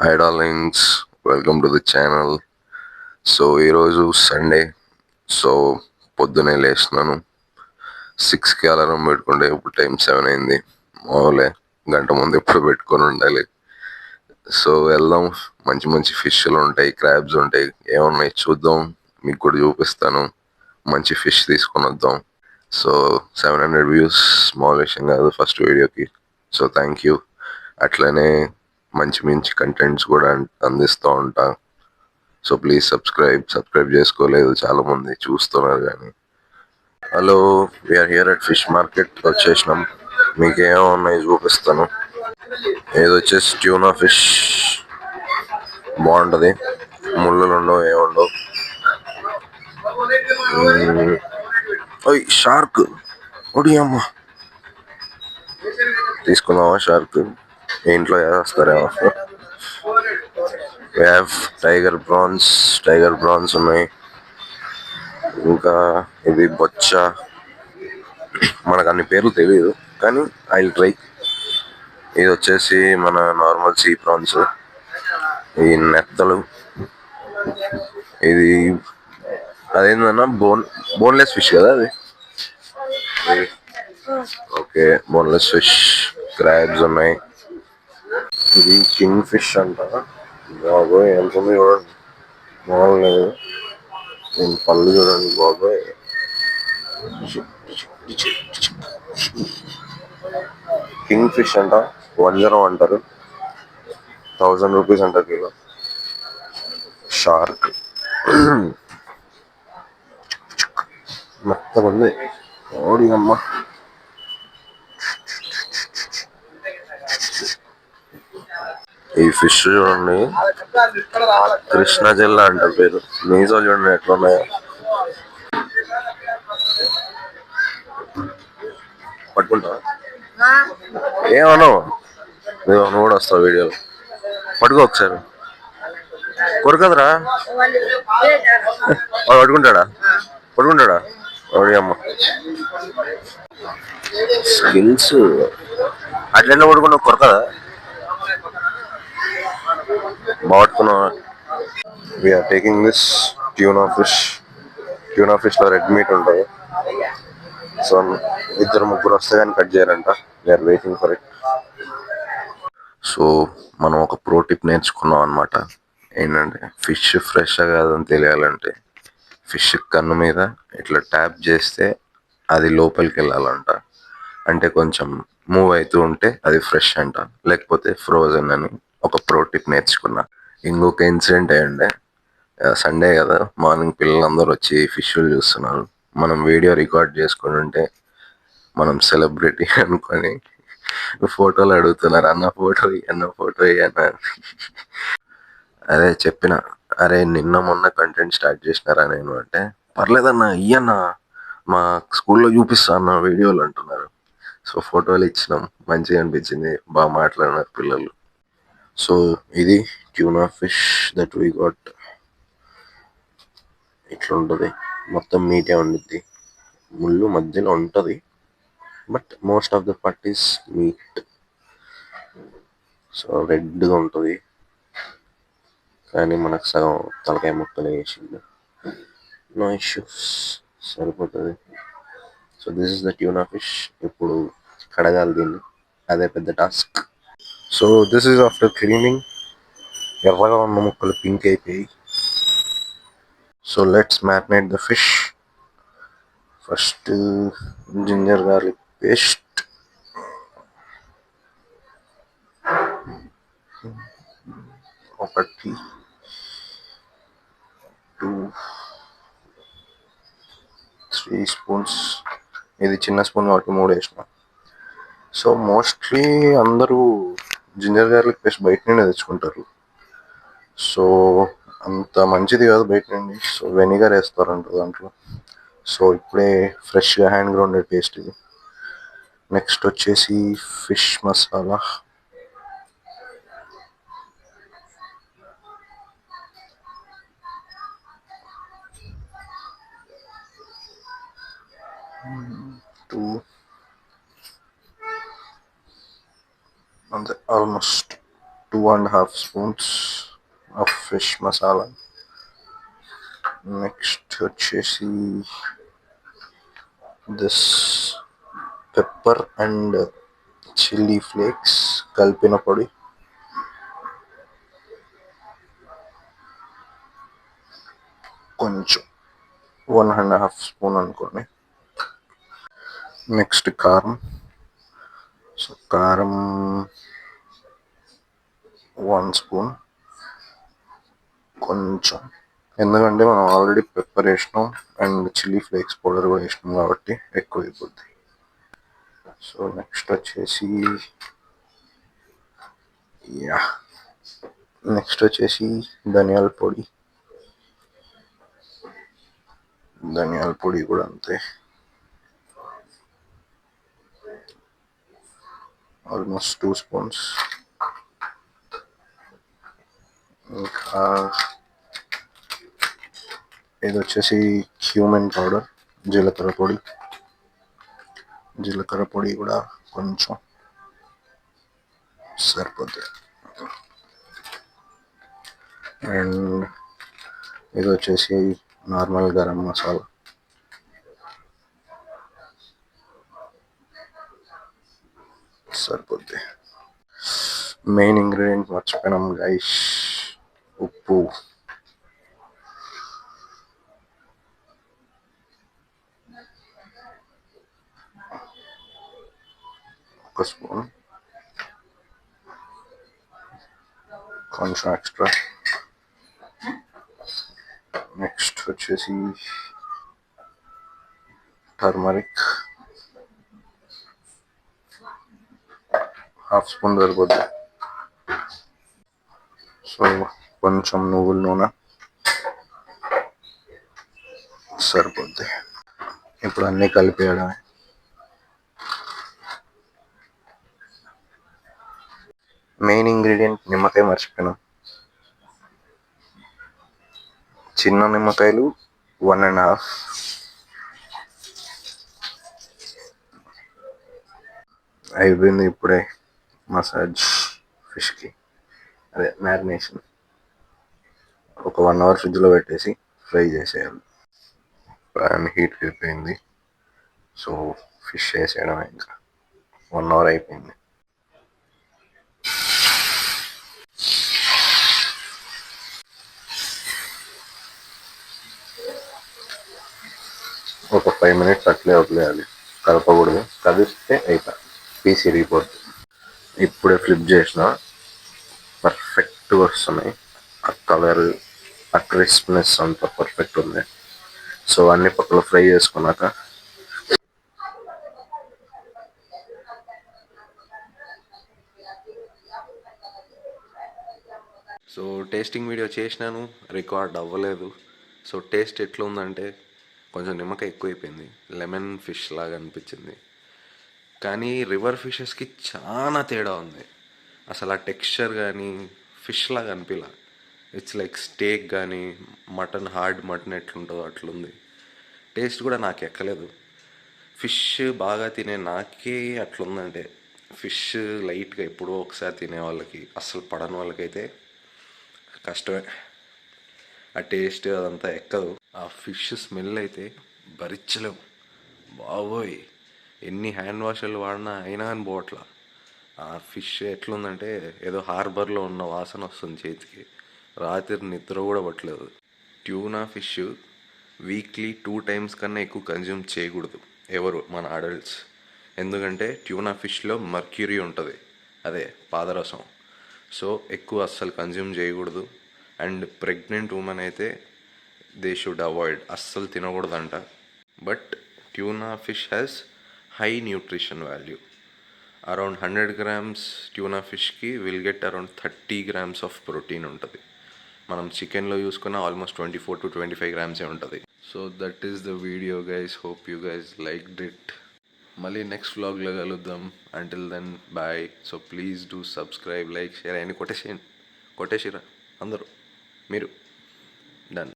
Hi darlings, welcome to the channel. So ఈరోజు Sunday. So పొద్దునే లేస్తున్నాను. 6కి అలారం పెట్టుకుంటే ఇప్పుడు టైం 7 అయింది. మామూలే, గంట ముందు ఎప్పుడు పెట్టుకొని ఉండాలి. సో వెళ్దాం. మంచి మంచి ఫిష్లు ఉంటాయి, క్రాబ్స్ ఉంటాయి, ఏమున్నాయి చూద్దాం. మీకు కూడా చూపిస్తాను. మంచి ఫిష్ తీసుకొని వద్దాం. సో 700 వ్యూస్ స్మాల్ విషయం కాదు ఫస్ట్ వీడియోకి. So thank you. అట్లనే మంచి మంచి కంటెంట్స్ కూడా అందిస్తూ ఉంటా. సో ప్లీజ్ సబ్స్క్రైబ్ చేసుకోలేదు చాలామంది, చూస్తున్నారు కానీ. Hello, we're here at fish market వచ్చేసినాం. మీకు ఏమున్నాయి చూపిస్తాను. ఇది వచ్చేసి ట్యూనా ఫిష్, బాగుంటుంది. ముళ్ళులు ఉండవు, ఏముండవు. ఓయ్ షార్క్, ఒడి అమ్మ, తీసుకుందామా షార్క్? ఇంట్లో వేస్తారేమో. టైగర్ ప్రాన్స్ ఉన్నాయి. ఇంకా ఇది బొచ్చ, మనకు అన్ని పేర్లు తెలియదు కానీ ఐ విల్ ట్రై. ఇది వచ్చేసి మన నార్మల్ సీ ప్రాన్స్. ఈ నెత్తలు, ఇది అదేందన్నా బోన్లెస్ ఫిష్ కదా అది. Okay, boneless fish. క్రాబ్స్ ఉన్నాయి. ఇది కింగ్ ఫిష్ అంట. బాబోయ్ ఎంత ఉంది చూడండి, మామూలు లేదు. దీని పళ్ళు చూడండి బాబోయ్. కింగ్ ఫిష్ అంట, 10 అంటారు, 1000 రూపీస్ అంట కిలో. షార్క్ మొత్తం ఉంది. ఓడి అమ్మ, ఈ ఫిష్ చూడండి, కృష్ణా జిల్లా అంట పేరు. మీజో చూడండి ఎట్లా ఉన్నాయో. పట్టుకుంటా ఏమన్నావు? నువ్వు కూడా వస్తావు వీడియోలో. పట్టుకో ఒకసారి. కొరకదురా, వాడు పట్టుకుంటాడా? ఓడి అమ్మ, స్కిల్స్ అట్లా పట్టుకున్నా కొరకదా? బాగున్నావా? We're taking this tuna fish. Tuna ఫిష్లో రెడ్ మీట్ ఉంటుంది. సో ముగ్గురు వస్తే కానీ కట్ చేయాలంట. We're waiting for it. So మనం ఒక ప్రో టిప్ నేర్చుకున్నాం అనమాట. ఏంటంటే ఫిష్ ఫ్రెష్గా కాదని తెలియాలంటే ఫిష్ కన్ను మీద ఇట్లా ట్యాప్ చేస్తే అది లోపలికి వెళ్ళాలంట. అంటే కొంచెం మూవ్ అవుతూ ఉంటే అది ఫ్రెష్ అంట, లేకపోతే ఫ్రోజన్ అని ఒక ప్రో టిప్ నేర్చుకున్నా. ఇంకొక ఇన్సిడెంట్ ఏంటంటే, సండే కదా, మార్నింగ్ పిల్లలందరూ వచ్చి ఫిష్లు చూస్తున్నారు. మనం వీడియో రికార్డ్ చేసుకుని ఉంటే మనం సెలబ్రిటీ అనుకొని ఫోటోలు అడుగుతున్నారు. అన్న ఫోటో అన్న. అదే చెప్పిన, అరే నిన్న మొన్న కంటెంట్ స్టార్ట్ చేసినారా నేను అంటే, పర్లేదన్నా ఇయ్యన్నా, మా స్కూల్లో చూపిస్తా అన్న వీడియోలు అంటున్నారు. సో ఫోటోలు ఇచ్చినాం, మంచిగా అనిపించింది, బాగా మాట్లాడినారు పిల్లలు. సో ఇది tuna fish that we got. ఇట్లా ఉంటుంది, మొత్తం మీటే ఉండిద్ది, ముళ్ళు మధ్యలో ఉంటుంది, but most of the part is meat. So రెడ్గా ఉంటుంది, కానీ మనకు సగం తలకాయ ముక్కలు వేసిండు. నో ఇష్యూస్, సరిపోతుంది. So this is the tuna fish. ఇప్పుడు కడగాలి దీన్ని, అదే పెద్ద task. So this is after cleaning. ఎర్రగా ఉన్న ముక్కలు పింక్ అయిపోయి. So let's marinate the fish. First ginger garlic paste, ఒకటి 2-3 స్పూన్స్. ఇది చిన్న స్పూన్ కాబట్టి 3 వేసిన. సో మోస్ట్లీ అందరూ జింజర్ గార్లిక్ పేస్ట్ బయట నుండి తెచ్చుకుంటారు. సో అంత మంచిది కాదు బయట నుండి. సో వెనిగర్ వేస్తారంట దాంట్లో. సో ఇప్పుడే ఫ్రెష్గా హ్యాండ్ గ్రౌండెడ్ పేస్ట్ ఇది. నెక్స్ట్ వచ్చేసి ఫిష్ మసాలా, అంతే, almost 2 2.5 spoons of fish masala. Next వచ్చేసి this pepper and chilli flakes కలిపిన పొడి, కొంచెం 1.5 స్పూన్ అనుకోండి. నెక్స్ట్ కారం. సో కారం 1 స్పూన్, కొంచెం, ఎందుకంటే మనం ఆల్రెడీ పెప్పర్ వేసినాం అండ్ చిల్లీ ఫ్లేక్స్ పౌడర్ కూడా వేసినాం కాబట్టి ఎక్కువ అయిపోద్ది. సో నెక్స్ట్ వచ్చేసి ధనియాల పొడి కూడా అంతే, ఆల్మోస్ట్ 2 స్పూన్స్. ఇంకా ఇది వచ్చేసి క్యూమిన్ పౌడర్, జీలకర్ర పొడి కూడా కొంచెం సరిపోద్ది. అండ్ ఇది వచ్చేసి నార్మల్ గరం మసాలా, సరిపోద్ది. మెయిన్ ఇంగ్రీడియంట్ మర్చిపోయినాం గైస్, ఉప్పు. ఒక స్పూన్, కొంచెం ఎక్స్ట్రా. నెక్స్ట్ వచ్చేసి టర్మరిక్, 1/2 స్పూన్ సరిపోద్ది. సో కొంచెం నువ్వుల నూనె సరిపోద్ది. ఇప్పుడు అన్నీ కలిపేయడమే. మెయిన్ ఇంగ్రీడియంట్ నిమ్మకాయ మర్చిపోయినాం. చిన్న నిమ్మకాయలు 1.5. అయిపోయింది ఇప్పుడే మసాజ్ ఫిష్కి, అదే మ్యారినేషన్. ఒక 1 అవర్ ఫ్రిడ్జ్లో పెట్టేసి ఫ్రై చేసేయాలి. ప్యాన్ హీట్ అయిపోయింది, సో ఫిష్ వేసేయడం. ఇంకా 1 అవర్ అయిపోయింది. ఒక 5 మినిట్స్ అట్లే వదిలేయాలి, కలపకూడదు. కదిస్తే అయిపోయి పీస్ ఇరిగిపోతుంది. ఇప్పుడే ఫ్లిప్ చేసిన, పర్ఫెక్ట్గా వస్తున్నాయి. ఆ కలర్, ఆ క్రిస్ప్నెస్ అంతా పర్ఫెక్ట్ ఉంది. సో అన్ని పక్కల ఫ్రై చేసుకున్నాక సో టేస్టింగ్ వీడియో చేసినాను, రికార్డ్ అవ్వలేదు. సో టేస్ట్ ఎట్లా ఉందంటే కొంచెం నిమ్మకాయ ఎక్కువైపోయింది, లెమన్ ఫిష్ లాగా అనిపించింది. కానీ రివర్ ఫిషెస్కి చాలా తేడా ఉంది. అసలు ఆ టెక్స్చర్ కానీ ఫిష్ లాగా అనిపించలే. ఇట్స్ లైక్ స్టేక్ కానీ మటన్, హార్డ్ మటన్ ఎట్లుంటుందో అట్లుంది. టేస్ట్ కూడా నాకు ఎక్కలేదు. ఫిష్ బాగా తినే నాకే అట్లుందంటే, ఫిష్ లైట్గా ఎప్పుడో ఒకసారి తినే వాళ్ళకి, అస్సలు పడని వాళ్ళకైతే కష్టమే. ఆ టేస్ట్ అదంతా ఎక్కదు. ఆ ఫిష్ స్మెల్ అయితే భరించలేము బాబోయ్. ఎన్ని హ్యాండ్ వాషర్లు వాడినా అయినా అని పోవట్లా. ఆ ఫిష్ ఎట్లుందంటే ఏదో హార్బర్లో ఉన్న వాసన వస్తుంది చేతికి. రాత్రి నిద్ర కూడా పట్టలేదు. ట్యూనా ఫిష్ వీక్లీ 2 టైమ్స్ కన్నా ఎక్కువ కన్జ్యూమ్ చేయకూడదు ఎవరు, మన అడల్ట్స్. ఎందుకంటే ట్యూనా ఫిష్లో మర్క్యూరీ ఉంటుంది, అదే పాదరసం. సో ఎక్కువ అస్సలు కన్జ్యూమ్ చేయకూడదు. అండ్ ప్రెగ్నెంట్ ఉమెన్ అయితే దే షుడ్ అవాయిడ్, అస్సలు తినకూడదంట. But tuna fish has high nutrition value. Around 100 grams tuna ఫిష్కి will get around 30 grams of protein ఉంటుంది. మనం చికెన్లో చూసుకున్న ఆల్మోస్ట్ 24 to 25 grams ఉంటుంది. So that is the video guys. Hope you guys liked it. మళ్ళీ next వ్లాగ్లో కలుద్దాం. Until then bye. So please do subscribe, like, share. అయినా కొట్టేసిరా అందరూ, మీరు డన్.